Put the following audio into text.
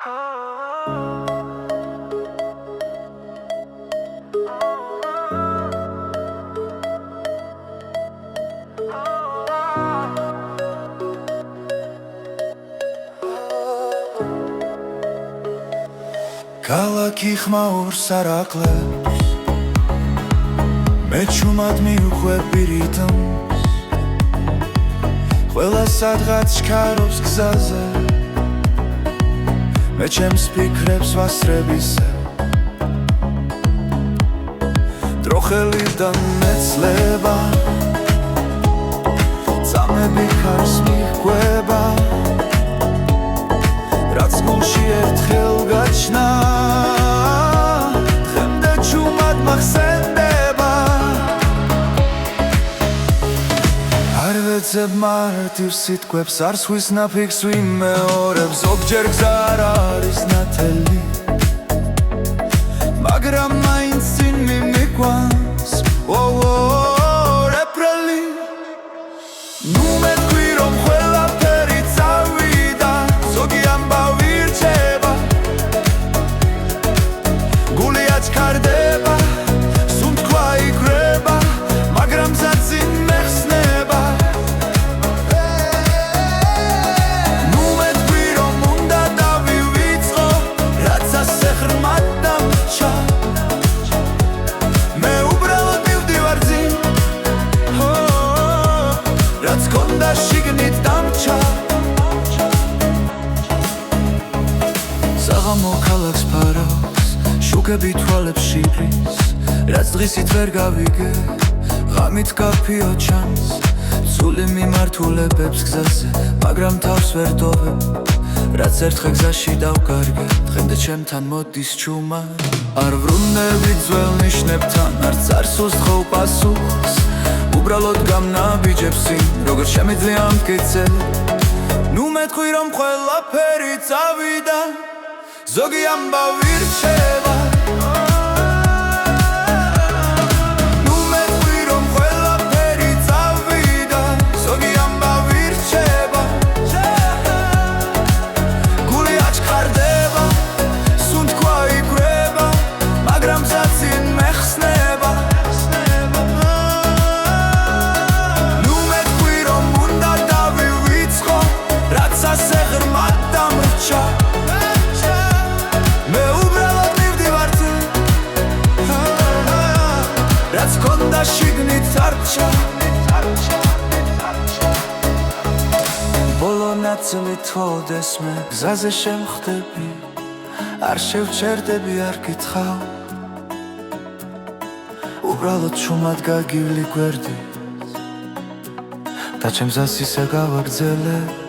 ქალაქი ხმაურს არ აკლებს, მე ჩუმად მივხვევი რიტმს, ყველა სადღაც ჩქარობს გზაზე, მე ჩემს ფიქრებს ვასწრებისე, დრო ხელიდან მეცლება, წამები ხარს მიჰყვება, რაც გულში ერთხელ გაჩნდა, დღემდე ჩუმად მახსენდება. არ ვეძებ მარტივ სიტყვებს, არ სხვის ნაფიქს ვიმეორებ, ზოგჯერ გზა არ არის ნათელი, მაგრამ მაინც წინ მიმიყვანს რეპრელი. ნუ მეთქვი რომ ყველაფერი წავიდა, ზოგი ამბავი რჩება, გული აჩქარდება, სუნთქვა იკვრება, მაგრამ გზა წინ მეხსნება. ნუ მეთქვი რომ უნდა დავივიწყო, რაც ასე ღრმად დამრჩა, მე უბრალოდ მივდივარ წინ, რაც გქონდა შიგნით დამრჩა. საღამო ქალაქს ფარავს, შუქები თვალებს შიგრის, რაც დღისით ვერ გავიგე, ღამით გაფიო ჩანს, ცული მიმართულებებს გზაზე, მაგრამ თავს ვერ დოვებ, რაც ერთხელ გზაში დავკარგე, დღემდე ჩემთან მოდის ჩუმად. არ ვრუნდები ძველ ნიშნებთან, არც არ სუსტხობ პასუხს, უბრალოდ გამნაბიჯებს წინ, როგორ შემიძლია მტკიცე. ნუ მეთქვი რომ ყველაფერი წავიდა, ზოგი ამბავი რჩება, ნუ მეთქვი რომ ყველაფერი წავიდა, ზოგი ამბავი რჩება, გული აჩქარდება, სუნთქვა იკვრება, მაგრამ გზა წინ მეხსნება. ნუ მეთქვი რომ უნდა დავივიწყო, რაც ასე ღრმად დამრჩა, მე უბრალოდ მივდივარ წინ, რაც გქონდა შიგნით დარჩა. ბოლო ნაწილი თვოდეს მე გზაზე შემხდები, არ შევჩერდები, არ გითხავ, უბრალოდ ჩუმად გაგივლი გვერდით და ჩემს გზას ისე გავაგრძელებ.